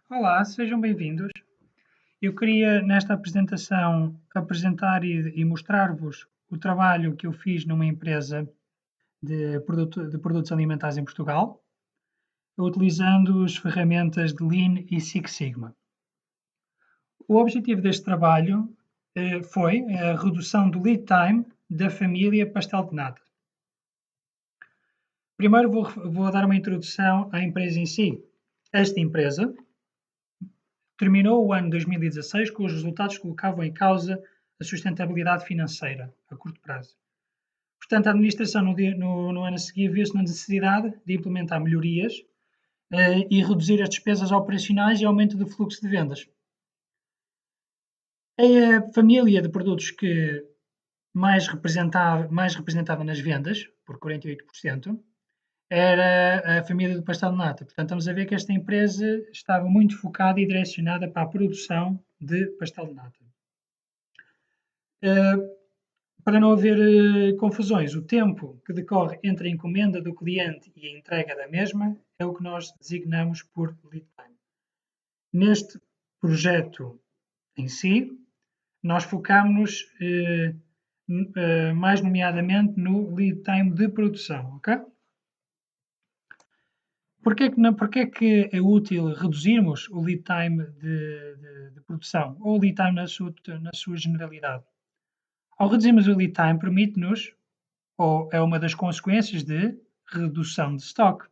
Olá, sejam bem-vindos. Eu queria, nesta apresentação, apresentar e mostrar-vos o trabalho que eu fiz numa empresa de produtos alimentares em Portugal, utilizando as ferramentas de Lean e Six Sigma. O objetivo deste trabalho foi a redução do lead time da família Pastel de Nata. Primeiro vou dar uma introdução à empresa em si. Esta empresa terminou o ano 2016 com os resultados que colocavam em causa a sustentabilidade financeira a curto prazo. Portanto, a administração no ano a seguir viu-se na necessidade de implementar melhorias e reduzir as despesas operacionais e aumento do fluxo de vendas. A família de produtos que mais representava nas vendas, por 48%, era a família do pastel de nata. Portanto, estamos a ver que esta empresa estava muito focada e direcionada para a produção de pastel de nata. Para não haver confusões, o tempo que decorre entre a encomenda do cliente e a entrega da mesma é o que nós designamos por lead time. Neste projeto em si, nós focámos-nos mais nomeadamente no lead time de produção, ok? Porquê que é útil reduzirmos o lead time de produção ou o lead time na sua generalidade? Ao reduzirmos o lead time, permite-nos, ou é uma das consequências de redução de stock,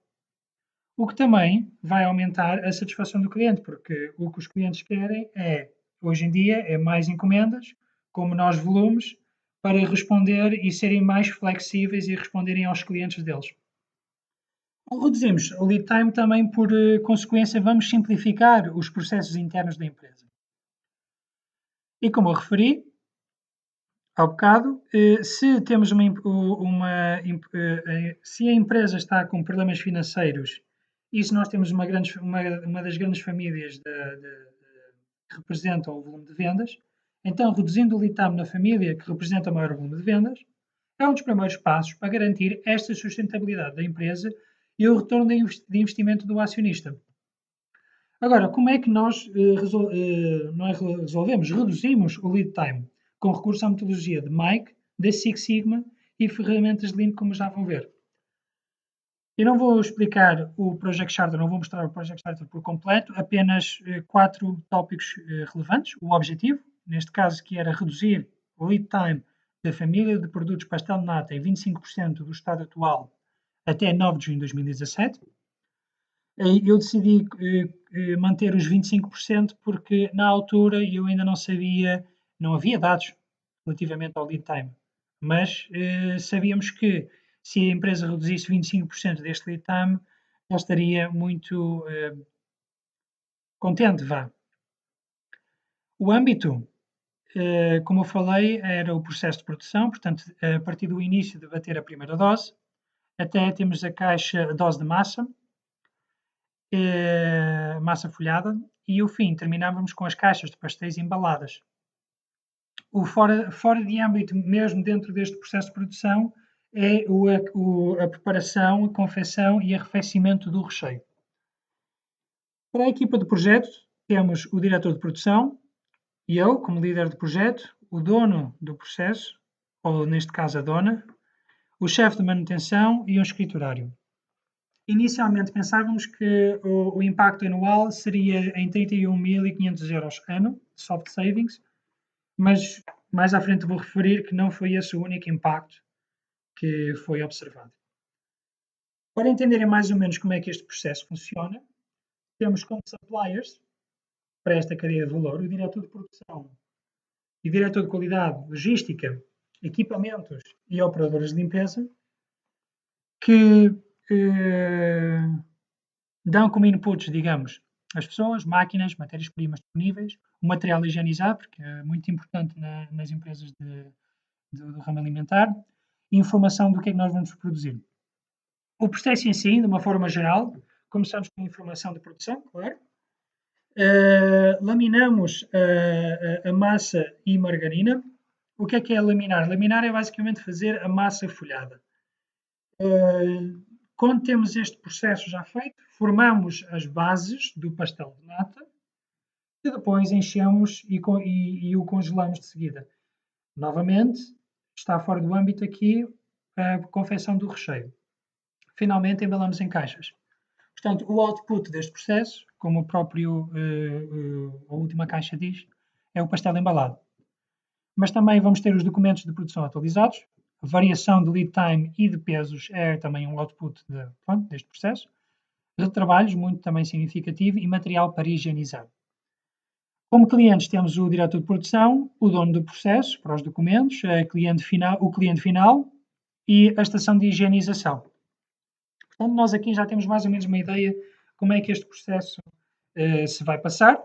o que também vai aumentar a satisfação do cliente, porque o que os clientes querem é, hoje em dia, é mais encomendas, com menores volumes, para responder e serem mais flexíveis e responderem aos clientes deles. Ao reduzirmos o lead time, também por consequência, vamos simplificar os processos internos da empresa. E como eu referi há bocado, se temos se a empresa está com problemas financeiros e se nós temos uma das grandes famílias que representam o volume de vendas, então reduzindo o lead time na família que representa o maior volume de vendas, é um dos primeiros passos para garantir esta sustentabilidade da empresa e o retorno de investimento do acionista. Agora, como é que nós reduzimos o lead time? Com recurso à metodologia de Mike, da Six Sigma e ferramentas de Lean, como já vão ver. Eu não vou explicar o Project Charter, não vou mostrar o Project Charter por completo, apenas 4 tópicos relevantes. O objetivo, neste caso, que era reduzir o lead time da família de produtos pastel de nata em 25% do estado atual até 9 de junho de 2017. Eu decidi manter os 25% porque na altura eu ainda não sabia, não havia dados relativamente ao lead time, mas sabíamos que se a empresa reduzisse 25% deste lead time, já estaria muito contente, vá. O âmbito, como eu falei, era o processo de produção, portanto, a partir do início de bater a primeira dose, até temos a dose de massa, massa folhada, e o fim, terminávamos com as caixas de pastéis embaladas. Fora de âmbito, mesmo dentro deste processo de produção, é a preparação, a confecção e arrefecimento do recheio. Para a equipa de projeto, temos o diretor de produção e eu, como líder de projeto, o dono do processo, ou neste caso a dona, o chefe de manutenção e um escriturário. Inicialmente pensávamos que o impacto anual seria em 31.500 euros ano, de soft savings, mas mais à frente vou referir que não foi esse o único impacto que foi observado. Para entenderem mais ou menos como é que este processo funciona, temos como suppliers, para esta cadeia de valor, o diretor de produção e diretor de qualidade, logística, equipamentos e operadores de limpeza, que dão como inputs, digamos, as pessoas, máquinas, matérias-primas disponíveis, o material higienizado, porque é muito importante nas empresas do ramo alimentar, e informação do que é que nós vamos produzir. O processo em si, de uma forma geral, começamos com a informação de produção, claro. Laminamos a massa e margarina. O que é laminar? Laminar é basicamente fazer a massa folhada. Quando temos este processo já feito, formamos as bases do pastel de nata e depois enchemos e o congelamos de seguida. Novamente, está fora do âmbito aqui a confecção do recheio. Finalmente, embalamos em caixas. Portanto, o output deste processo, como o próprio a última caixa diz, é o pastel embalado. Mas também vamos ter os documentos de produção atualizados, a variação de lead time e de pesos é também um output deste processo, retrabalhos, muito também significativo, e material para higienizar. Como clientes temos o diretor de produção, o dono do processo para os documentos, o cliente final e a estação de higienização. Portanto, nós aqui já temos mais ou menos uma ideia como é que este processo se vai passar.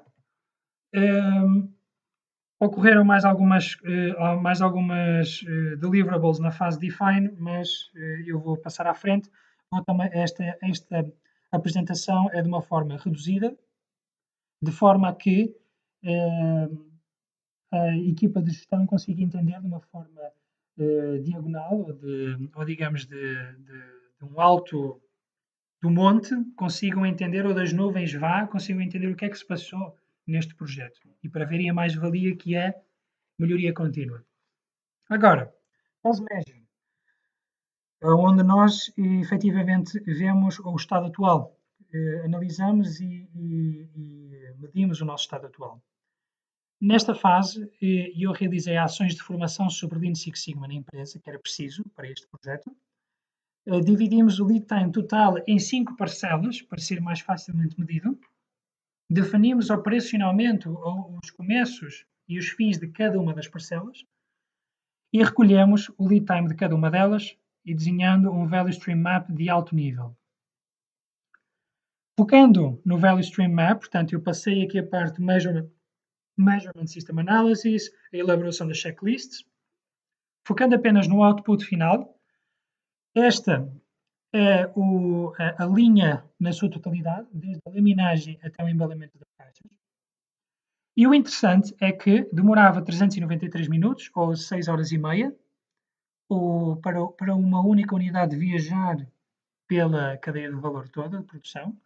Ocorreram mais algumas deliverables na fase define, mas eu vou passar à frente. Esta apresentação é de uma forma reduzida, de forma a que a equipa de gestão consiga entender de uma forma diagonal, ou digamos de um alto do monte, consigam entender, ou das nuvens consigam entender o que é que se passou neste projeto e para verem a mais-valia que é melhoria contínua. Agora, Pulse Measure, onde nós efetivamente vemos o estado atual, analisamos e medimos o nosso estado atual. Nesta fase, eu realizei ações de formação sobre Lean Six Sigma na empresa, que era preciso para este projeto. Dividimos o lead time total em 5 parcelas, para ser mais facilmente medido. Definimos operacionalmente os começos e os fins de cada uma das parcelas e recolhemos o lead time de cada uma delas e desenhando um Value Stream Map de alto nível. Focando no Value Stream Map, portanto, eu passei aqui a parte de Measurement System Analysis, a elaboração das checklists. Focando apenas no output final, esta é a linha na sua totalidade, desde a laminagem até o embalamento das caixas. E o interessante é que demorava 393 minutos, ou 6 horas e meia, para uma única unidade viajar pela cadeia de valor toda de produção.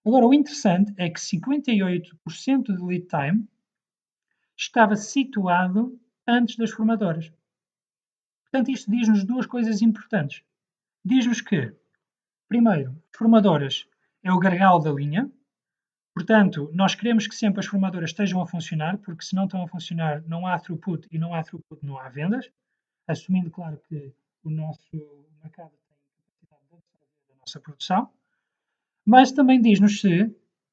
Agora, o interessante é que 58% do lead time estava situado antes das formadoras. Portanto, isto diz-nos duas coisas importantes. Diz-nos que, primeiro, as formadoras é o gargalo da linha. Portanto, nós queremos que sempre as formadoras estejam a funcionar, porque se não estão a funcionar, não há throughput e não há throughput, não há vendas. Assumindo, claro, que o nosso mercado tem capacidade de absorver da nossa produção. Mas também diz-nos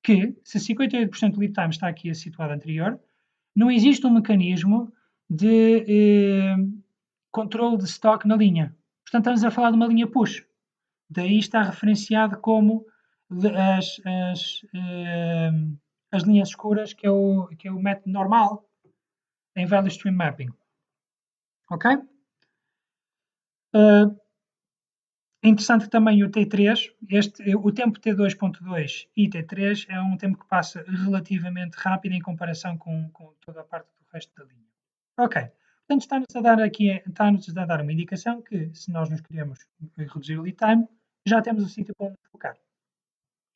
que, se 58% do lead time está aqui situado anterior, não existe um mecanismo de controle de stock na linha. Portanto, estamos a falar de uma linha push. Daí está referenciado como as linhas escuras, que é o método normal em Value Stream Mapping. Ok? É interessante também o T3, o tempo T2.2 e T3 é um tempo que passa relativamente rápido em comparação com toda a parte do resto da linha. Ok, portanto está-nos a dar uma indicação que se nós nos queremos reduzir o lead time, já temos o sítio para nos focar.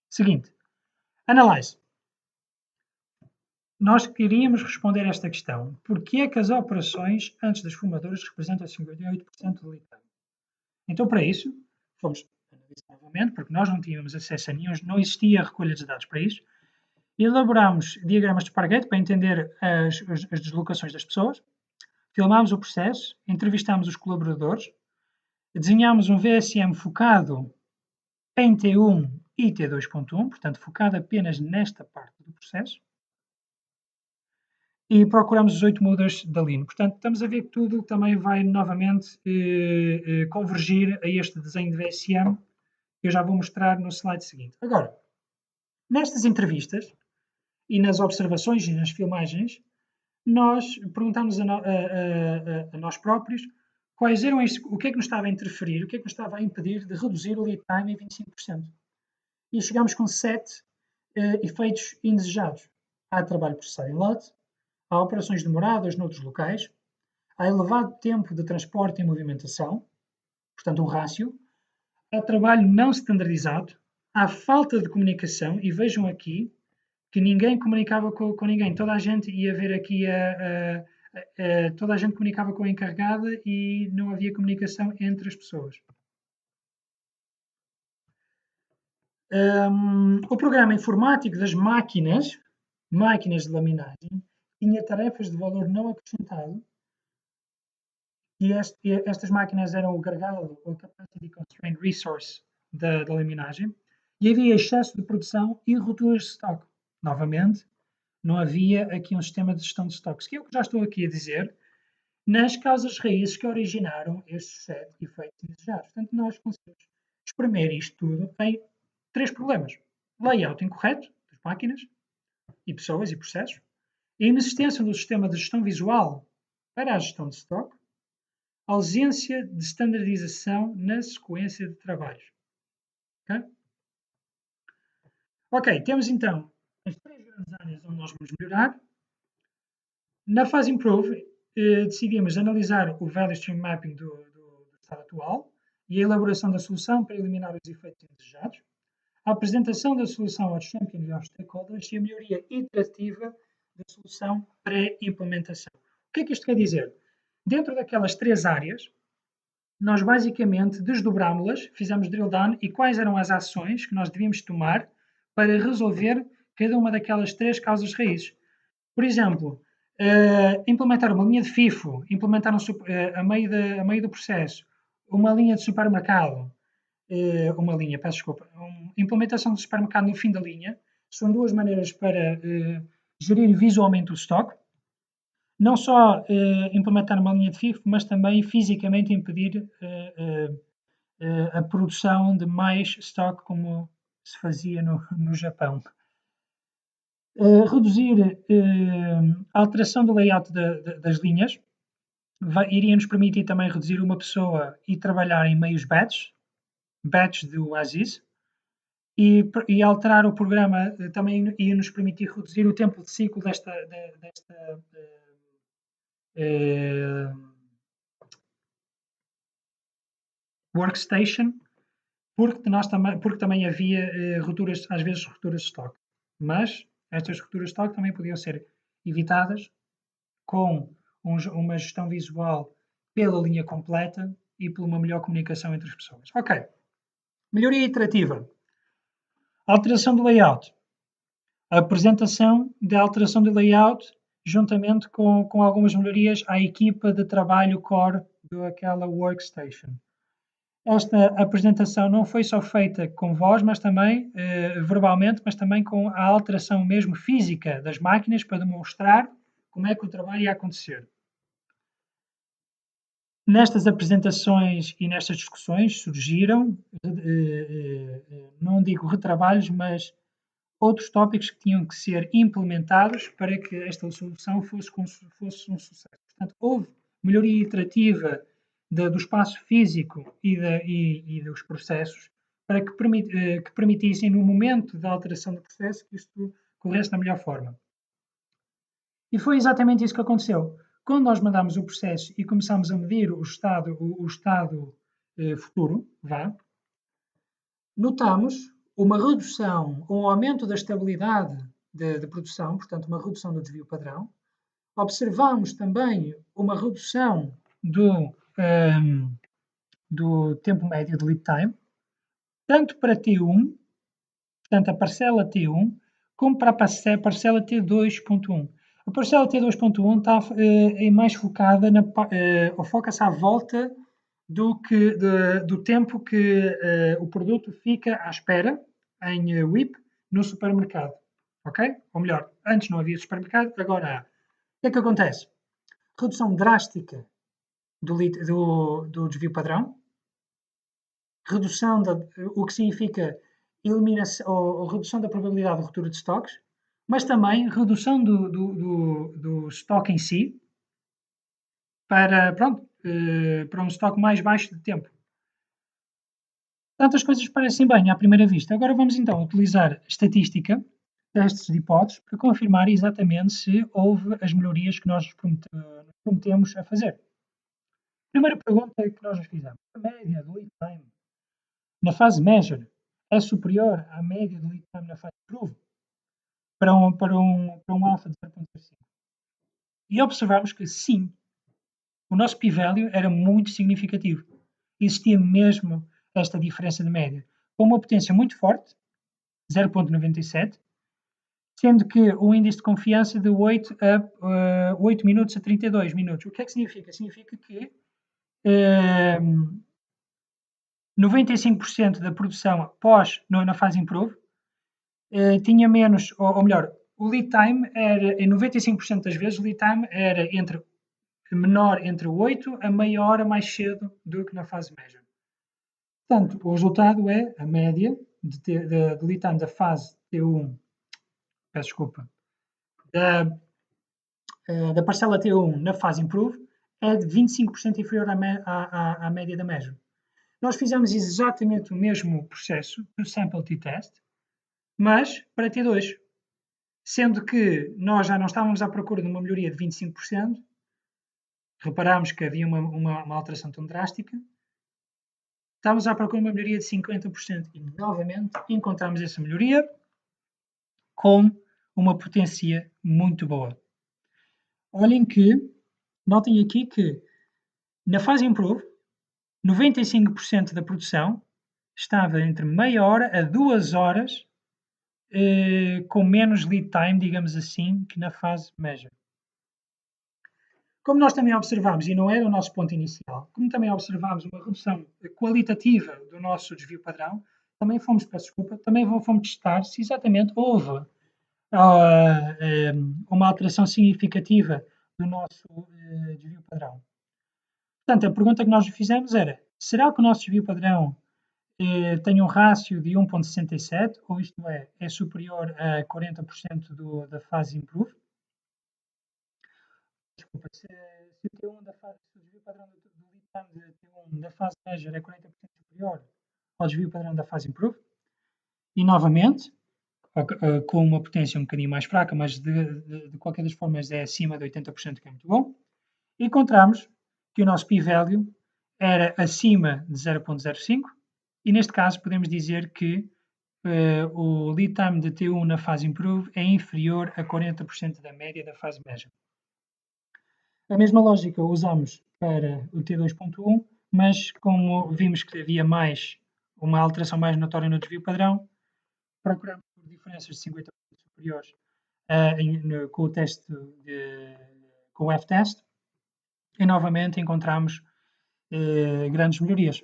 Seguinte, Analyze. Nós queríamos responder a esta questão. Porquê é que as operações antes das formadoras representam 58% do lead time? Então, para isso, fomos analisar novamente, porque nós não tínhamos acesso a nenhum, não existia recolha de dados para isso. Elaborámos diagramas de Spargate para entender as deslocações das pessoas. Filmámos o processo, entrevistámos os colaboradores, desenhámos um VSM focado em T1 e T2.1, portanto, focado apenas nesta parte do processo. E procuramos os 8 mudas da Lean. Portanto, estamos a ver que tudo também vai novamente convergir a este desenho de VSM que eu já vou mostrar no slide seguinte. Agora, nestas entrevistas e nas observações e nas filmagens, nós perguntámos a nós próprios quais eram o que é que nos estava a interferir, o que é que nos estava a impedir de reduzir o lead time em 25%. E chegámos com 7 efeitos indesejados. Há trabalho processado em lote, há operações demoradas noutros locais, há elevado tempo de transporte e movimentação, portanto um rácio, há trabalho não standardizado, há falta de comunicação, e vejam aqui que ninguém comunicava com ninguém, toda a gente ia ver aqui toda a gente comunicava com a encarregada e não havia comunicação entre as pessoas. O programa informático das máquinas de laminagem, tinha tarefas de valor não acrescentado, e estas máquinas eram o gargalo, ou Capacity Constrained Resource da laminagem, e havia excesso de produção e rupturas de estoque. Novamente, não havia aqui um sistema de gestão de estoques, que é o que já estou aqui a dizer, nas causas raízes que originaram estes 7 efeitos indesejados. Portanto, nós conseguimos espremer isto tudo em 3 problemas. Layout incorreto das máquinas e pessoas e processos, a inexistência do sistema de gestão visual para a gestão de estoque, a ausência de standardização na sequência de trabalhos. Ok? Ok, temos então as 3 grandes áreas onde nós vamos melhorar. Na fase Improve, decidimos analisar o Value Stream Mapping do estado atual e a elaboração da solução para eliminar os efeitos indesejados, a apresentação da solução aos champions e aos stakeholders e a melhoria iterativa da solução pré-implementação. O que é que isto quer dizer? Dentro daquelas 3 áreas, nós basicamente desdobrámos-las, fizemos drill down e quais eram as ações que nós devíamos tomar para resolver cada uma daquelas 3 causas raízes. Por exemplo, implementar uma linha de FIFO, implementar a meio do processo, uma linha de supermercado, implementação de supermercado no fim da linha, são 2 maneiras para gerir visualmente o stock. Não só implementar uma linha de FIFO, mas também fisicamente impedir a produção de mais stock, como se fazia no Japão. Reduzir a alteração do layout das linhas iria nos permitir também reduzir uma pessoa e trabalhar em meios batch do Aziz, e alterar o programa também ia nos permitir reduzir o tempo de ciclo desta workstation, porque também havia às vezes rupturas de estoque. Mas estas rupturas de estoque também podiam ser evitadas com uma gestão visual pela linha completa e por uma melhor comunicação entre as pessoas. Ok. Melhoria iterativa. Alteração do layout. A apresentação da alteração do layout juntamente com algumas melhorias à equipa de trabalho core daquela workstation. Esta apresentação não foi só feita com voz, mas também verbalmente, mas também com a alteração mesmo física das máquinas para demonstrar como é que o trabalho ia acontecer. Nestas apresentações e nestas discussões surgiram, não digo retrabalhos, mas outros tópicos que tinham que ser implementados para que esta solução fosse um sucesso. Portanto, houve melhoria iterativa do espaço físico e dos processos para que permitissem, no momento da alteração do processo, que isto corresse da melhor forma. E foi exatamente isso que aconteceu. Quando nós mandámos o processo e começámos a medir o estado futuro, notámos uma redução, um aumento da estabilidade de produção, portanto, uma redução do desvio padrão. Observámos também uma redução do tempo médio de lead time, tanto para T1, portanto, a parcela T1, como para a parcela T2.1. A parcela T2.1 está mais focada foca-se à volta do tempo que o produto fica à espera em WIP no supermercado. Ok? Ou melhor, antes não havia supermercado, agora há. O que é que acontece? Redução drástica do desvio padrão, o que significa eliminação ou redução da probabilidade de ruptura de estoques, mas também redução do estoque em si para um estoque mais baixo de tempo. Portanto, as coisas parecem bem à primeira vista. Agora vamos então utilizar estatística, testes de hipóteses, para confirmar exatamente se houve as melhorias que nós prometemos a fazer. Primeira pergunta que nós nos fizemos: a média do lead time na fase measure é superior à média do lead time na fase prove para um alfa de 0.05. E observamos que sim, o nosso p-value era muito significativo. Existia mesmo esta diferença de média, com uma potência muito forte, 0.97, sendo que o índice de confiança de 8 minutos a 32 minutos. O que é que significa? Significa que 95% da produção na fase improve tinha menos, ou melhor, o lead time era, em 95% das vezes, o lead time era menor entre 8 a meia hora mais cedo do que na fase measure. Portanto, o resultado é a média de lead time da fase T1, peço desculpa, da parcela T1 na fase improve é de 25% inferior à média da measure. Nós fizemos exatamente o mesmo processo do sample t-test, mas para T2, sendo que nós já não estávamos à procura de uma melhoria de 25%, reparámos que havia uma alteração tão drástica, estávamos à procura de uma melhoria de 50% e, novamente, encontramos essa melhoria com uma potência muito boa. Olhem que, notem aqui que na fase improve, 95% da produção estava entre meia hora a 2 horas com menos lead time, digamos assim, que na fase measure. Como nós também observámos, e não era o nosso ponto inicial, como também observámos uma redução qualitativa do nosso desvio padrão, também fomos testar se exatamente houve uma alteração significativa do nosso desvio padrão. Portanto, a pergunta que nós fizemos era: será que o nosso desvio padrão tem um rácio de 1.67, ou isto é superior a 40% da fase improve? Desculpa, se o T1 se o desvio padrão do lead time de T1 da fase measure é 40% superior ao desvio padrão da fase improve, e novamente, com uma potência um bocadinho mais fraca, mas de qualquer das formas é acima de 80%, que é muito bom, encontramos que o nosso p-value era acima de 0.05, e neste caso podemos dizer que o lead time de T1 na fase improve é inferior a 40% da média da fase measure. A mesma lógica usamos para o T2.1, mas como vimos que havia uma alteração mais notória no desvio padrão, procuramos por diferenças de 50% superiores com o teste com o F-test, e novamente encontramos grandes melhorias.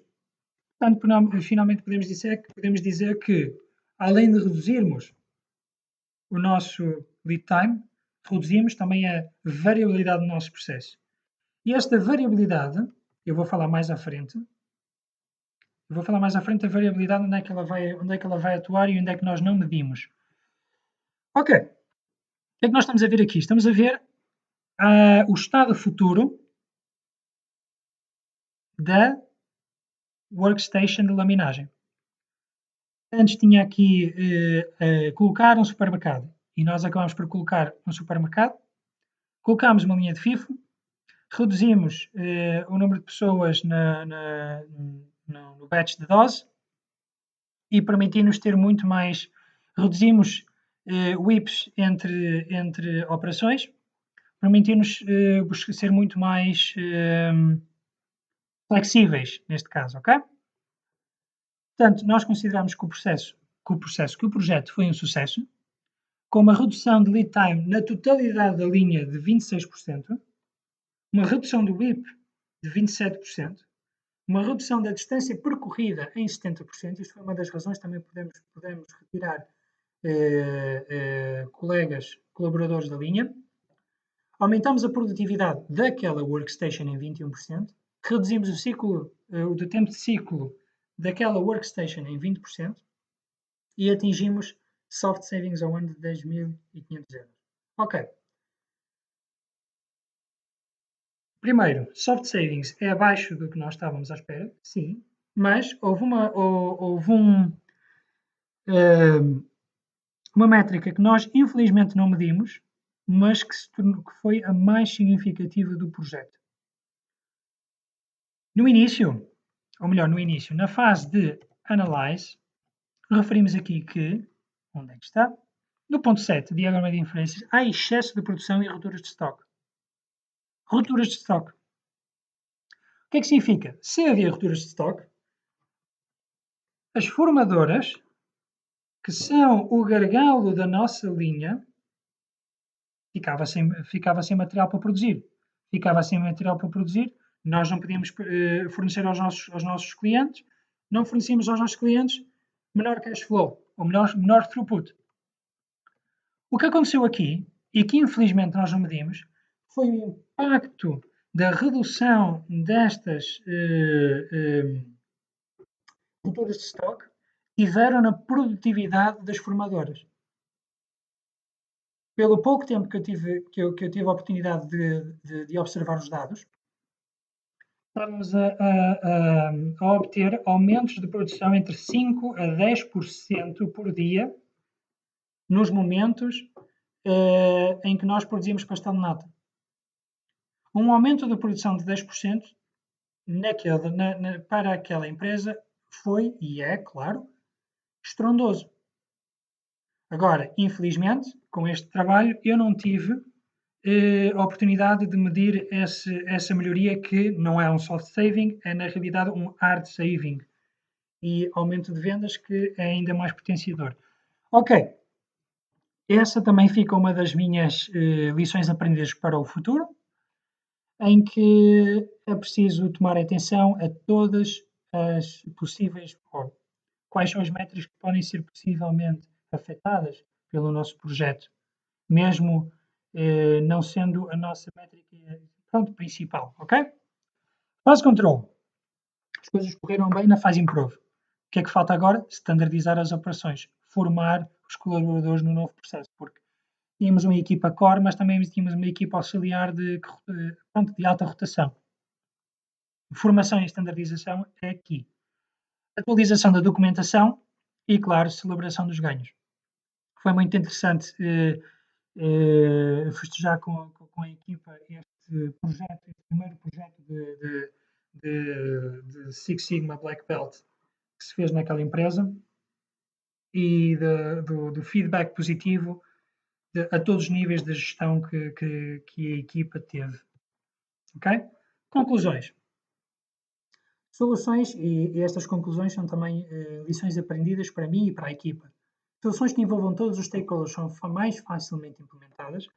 Portanto, finalmente podemos dizer que, além de reduzirmos o nosso lead time, reduzimos também a variabilidade do nosso processo. E esta variabilidade, eu vou falar mais à frente, a variabilidade, onde é que ela vai atuar e onde é que nós não medimos. Ok. O que é que nós estamos a ver aqui? Estamos a ver o estado futuro da workstation de laminagem. Antes tinha aqui colocar um supermercado, e nós acabamos por colocar um supermercado, colocámos uma linha de FIFO, reduzimos o número de pessoas no batch de dose e permitiu-nos ter muito mais, reduzimos WIPs entre operações, permitiu-nos ser muito mais flexíveis neste caso, ok? Portanto, nós consideramos que o projeto foi um sucesso, com uma redução de lead time na totalidade da linha de 26%, uma redução do WIP de 27%, uma redução da distância percorrida em 70%. Isto foi uma das razões, também podemos retirar colaboradores da linha. Aumentamos a produtividade daquela workstation em 21%, reduzimos o tempo de ciclo daquela workstation em 20% e atingimos soft savings ao ano de 10.500 euros. Ok. Primeiro, soft savings é abaixo do que nós estávamos à espera, sim, mas houve uma métrica que nós infelizmente não medimos, mas que foi a mais significativa do projeto. No início, na fase de Analyze, referimos aqui que, onde é que está? No ponto 7, diagrama de inferências, há excesso de produção e rupturas de estoque. Rupturas de estoque. O que é que significa? Se havia rupturas de estoque, as formadoras, que são o gargalo da nossa linha, ficava sem material para produzir. Ficava sem material para produzir, nós não podíamos fornecer aos nossos clientes, não fornecíamos aos nossos clientes, menor cash flow, ou menor throughput. O que aconteceu aqui, e que infelizmente nós não medimos, foi o impacto da redução destas rupturas de estoque tiveram na produtividade das formadoras. Pelo pouco tempo que eu tive a oportunidade de observar os dados, estamos a obter aumentos de produção entre 5% a 10% por dia nos momentos em que nós produzimos pastel de nata. Um aumento da produção de 10% para aquela empresa foi, e é, claro, estrondoso. Agora, infelizmente, com este trabalho, eu não tive a oportunidade de medir essa melhoria, que não é um soft saving, é na realidade um hard saving e aumento de vendas, que é ainda mais potenciador. Ok, essa também fica uma das minhas lições aprendidas para o futuro, em que é preciso tomar atenção a todas as possíveis, ou quais são as métricas que podem ser possivelmente afetadas pelo nosso projeto, mesmo não sendo a nossa métrica principal, ok? Fase control. As coisas correram bem na fase improve. O que é que falta agora? Standardizar as operações, formar os colaboradores no novo processo, porque tínhamos uma equipa core, mas também tínhamos uma equipa auxiliar de alta rotação. Formação e standardização é aqui. Atualização da documentação e, claro, celebração dos ganhos. Foi muito interessante festejar com a equipa este projeto, este primeiro projeto de Six Sigma Black Belt que se fez naquela empresa, e do feedback positivo a todos os níveis de gestão que a equipa teve. Ok? Conclusões. Soluções, e estas conclusões são também lições aprendidas para mim e para a equipa. Soluções que envolvam todos os stakeholders são mais facilmente implementadas.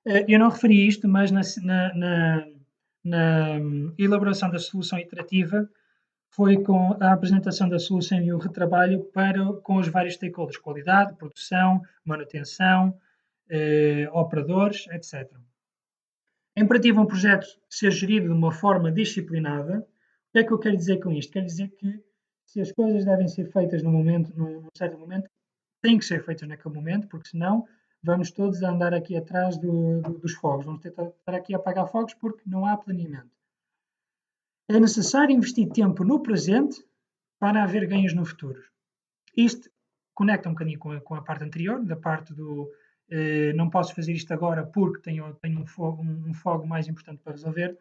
Eu não referi isto, mas na elaboração da solução iterativa foi com a apresentação da solução e o retrabalho com os vários stakeholders: qualidade, produção, manutenção, operadores, etc. É imperativo um projeto ser gerido de uma forma disciplinada. O que é que eu quero dizer com isto? Quero dizer que se as coisas devem ser feitas num certo momento, têm que ser feitas naquele momento, porque senão vamos todos andar aqui atrás dos fogos. Vamos tentar estar aqui a apagar fogos porque não há planeamento. É necessário investir tempo no presente para haver ganhos no futuro. Isto conecta um bocadinho com a parte anterior, da parte do não posso fazer isto agora porque tenho um fogo mais importante para resolver.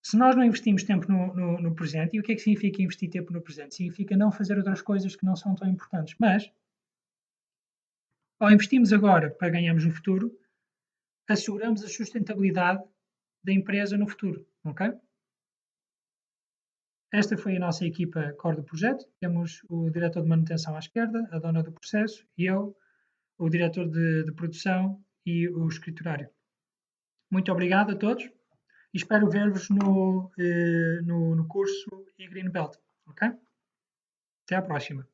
Se nós não investimos tempo no presente, e o que é que significa investir tempo no presente? Significa não fazer outras coisas que não são tão importantes, mas ao investirmos agora para ganharmos no futuro, asseguramos a sustentabilidade da empresa no futuro, ok? Esta foi a nossa equipa core do projeto. Temos o diretor de manutenção à esquerda, a dona do processo, e eu, o diretor de produção e o escriturário. Muito obrigado a todos e espero ver-vos no curso e Greenbelt, ok? Até à próxima.